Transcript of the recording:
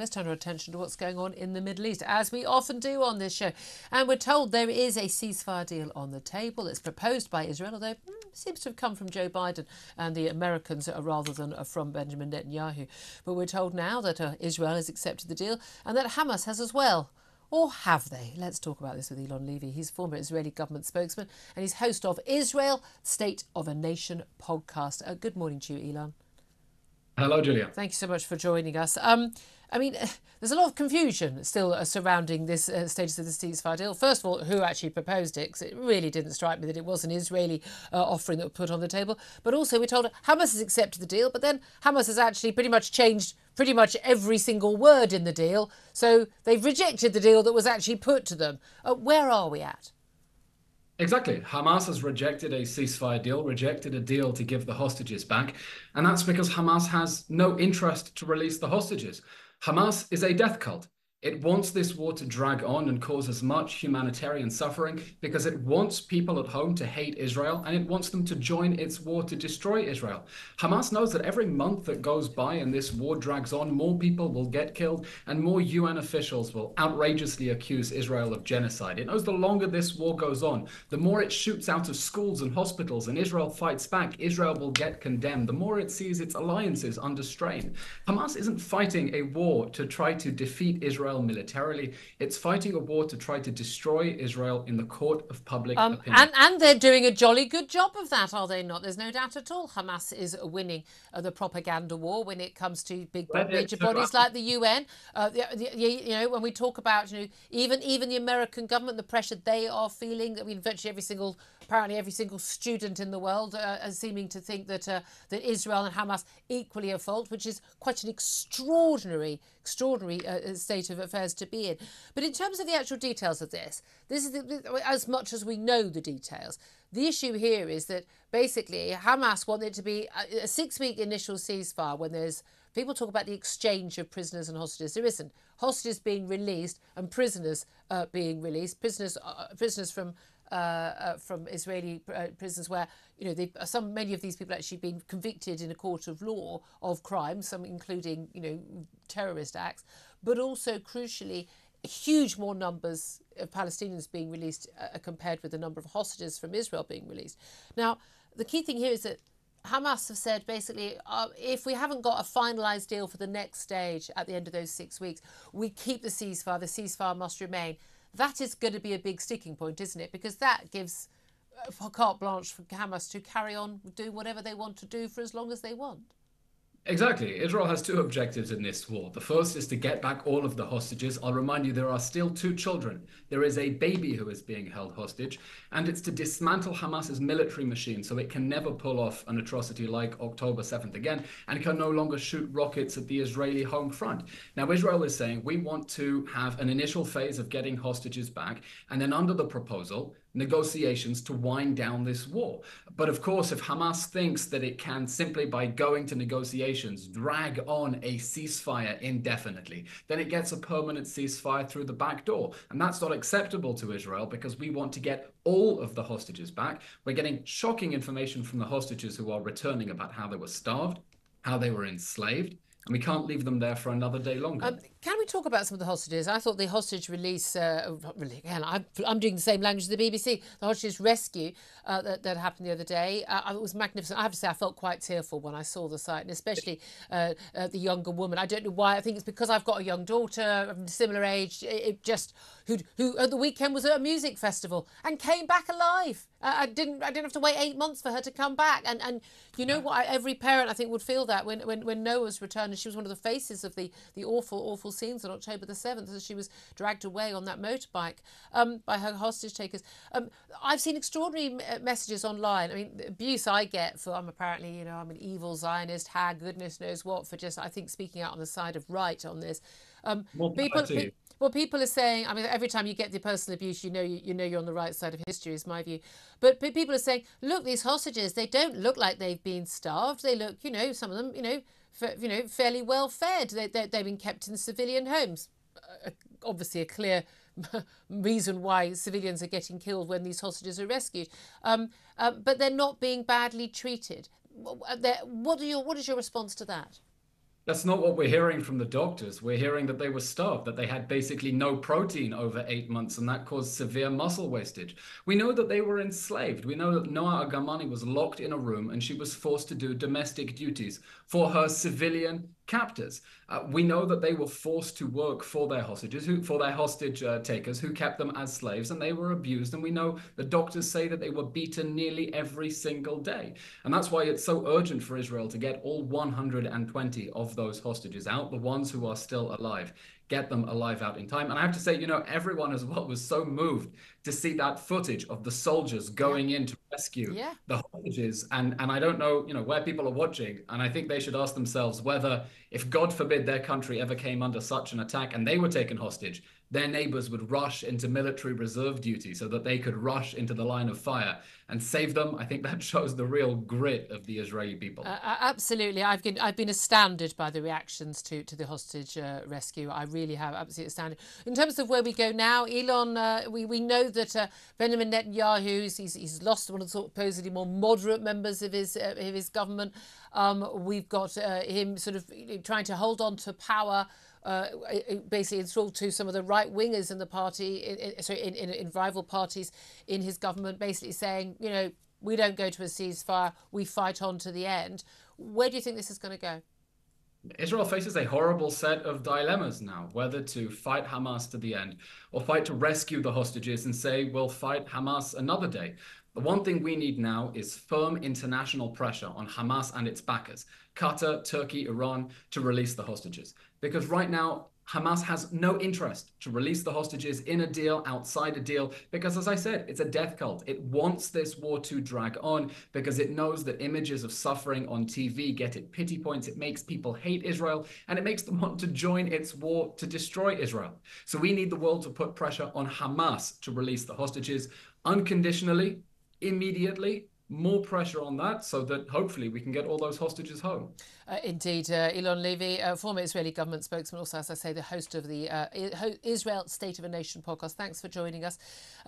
Let's turn our attention to what's going on in the Middle East, as we often do on this show. And we're told there is a ceasefire deal on the table. It's proposed by Israel, although it seems to have come from Joe Biden and the Americans rather than from Benjamin Netanyahu. But we're told now that Israel has accepted the deal and that Hamas has as well. Or have they? Let's talk about this with Eylon Levy. He's former Israeli government spokesman and he's host of Israel, State of a Nation podcast. Good morning to you, Eylon. Hello, Julia. Thank you so much for joining us. I mean, there's a lot of confusion still surrounding this status of the ceasefire deal. First of all, who actually proposed it? Because it really didn't strike me that it was an Israeli offering that was put on the table. But also, we're told Hamas has accepted the deal, but then Hamas has actually pretty much changed pretty much every single word in the deal. So they've rejected the deal that was actually put to them. Where are we at? Exactly. Hamas has rejected a ceasefire deal, rejected a deal to give the hostages back. And that's because Hamas has no interest to release the hostages. Hamas is a death cult. It wants this war to drag on and cause as much humanitarian suffering because it wants people at home to hate Israel and it wants them to join its war to destroy Israel. Hamas knows that every month that goes by and this war drags on, more people will get killed and more UN officials will outrageously accuse Israel of genocide. It knows the longer this war goes on, the more it shoots out of schools and hospitals and Israel fights back, Israel will get condemned. The more it sees its alliances under strain. Hamas isn't fighting a war to try to defeat Israel militarily. It's fighting a war to try to destroy Israel in the court of public opinion. And they're doing a jolly good job of that, are they not? There's no doubt at all. Hamas is winning the propaganda war when it comes to major bodies like the UN. When we talk about, even the American government, the pressure they are feeling. I mean, virtually apparently every single student in the world are seeming to think that Israel and Hamas equally are at fault, which is quite an extraordinary state of affairs to be in. But in terms of the actual details of this is as much as we know the details. The issue here is that basically Hamas wanted it to be a 6-week initial ceasefire when there's people talk about the exchange of prisoners and hostages. There isn't. Hostages being released and prisoners being released. Prisoners from Israeli prisons where many of these people actually been convicted in a court of law of crimes, some including terrorist acts, but also crucially huge more numbers of Palestinians being released compared with the number of hostages from Israel being released. Now, the key thing here is that Hamas have said basically, if we haven't got a finalised deal for the next stage at the end of those 6 weeks, we keep the ceasefire. The ceasefire must remain. That is going to be a big sticking point, isn't it? Because that gives carte blanche for Hamas to carry on doing whatever they want to do for as long as they want. Exactly. Israel has two objectives in this war. The first is to get back all of the hostages. I'll remind you, there are still 2 children. There is a baby who is being held hostage, and it's to dismantle Hamas's military machine so it can never pull off an atrocity like October 7th again and can no longer shoot rockets at the Israeli home front. Now, Israel is saying we want to have an initial phase of getting hostages back, and then under the proposal, negotiations to wind down this war. But of course, if Hamas thinks that it can simply by going to negotiations drag on a ceasefire indefinitely, then it gets a permanent ceasefire through the back door. And that's not acceptable to Israel because we want to get all of the hostages back. We're getting shocking information from the hostages who are returning about how they were starved, how they were enslaved, and we can't leave them there for another day longer. Can we talk about some of the hostages? I thought the hostage release, again, I'm doing the same language as the BBC, the hostage rescue that happened the other day, it was magnificent. I have to say I felt quite tearful when I saw the site, and especially the younger woman. I don't know why. I think it's because I've got a young daughter of a similar age, who at the weekend was at a music festival and came back alive. I didn't have to wait 8 months for her to come back. And you know what? Every parent, I think, would feel that when Noah's returned, and she was one of the faces of the awful scenes on October the 7th as she was dragged away on that motorbike by her hostage takers. I've seen extraordinary messages online. I mean, the abuse I get for I'm an evil Zionist, hag, goodness knows what, for just, I think, speaking out on the side of right on this. People are saying, I mean, every time you get the personal abuse, you know you're on the right side of history, is my view. But people are saying, look, these hostages, they don't look like they've been starved. They look, some of them, fairly well fed. They've been kept in civilian homes. Obviously, a clear reason why civilians are getting killed when these hostages are rescued. But they're not being badly treated. What is your response to that? That's not what we're hearing from the doctors. We're hearing that they were starved, that they had basically no protein over 8 months, and that caused severe muscle wastage. We know that they were enslaved. We know that Noa Agamani was locked in a room and she was forced to do domestic duties for her civilian captors. We know that they were forced to work for their hostages, for their hostage takers, who kept them as slaves, and they were abused. And we know the doctors say that they were beaten nearly every single day. And that's why it's so urgent for Israel to get all 120 of those hostages out, the ones who are still alive. Get them alive out in time. And I have to say, everyone as well was so moved to see that footage of the soldiers Yeah. going in to rescue Yeah. the hostages. And I don't know, where people are watching. And I think they should ask themselves whether, if God forbid their country ever came under such an attack and they were taken hostage, their neighbors would rush into military reserve duty so that they could rush into the line of fire and save them. I think that shows the real grit of the Israeli people. Absolutely, I've been astounded by the reactions to the hostage rescue. I really have, absolutely astounded. In terms of where we go now, Elon, we know that Benjamin Netanyahu, he's lost one of the supposedly more moderate members of his government. We've got him sort of trying to hold on to power. Basically installed to some of the right wingers in the party, in rival parties in his government, basically saying, we don't go to a ceasefire, we fight on to the end. Where do you think this is going to go? Israel faces a horrible set of dilemmas now, whether to fight Hamas to the end or fight to rescue the hostages and say, we'll fight Hamas another day. The one thing we need now is firm international pressure on Hamas and its backers, Qatar, Turkey, Iran, to release the hostages. Because right now, Hamas has no interest to release the hostages in a deal, outside a deal, because as I said, it's a death cult. It wants this war to drag on because it knows that images of suffering on TV get it pity points. It makes people hate Israel and it makes them want to join its war to destroy Israel. So we need the world to put pressure on Hamas to release the hostages unconditionally, immediately, more pressure on that so that hopefully we can get all those hostages home. Indeed, Eylon Levy, former Israeli government spokesman, also, as I say, the host of the Israel State of a Nation podcast. Thanks for joining us.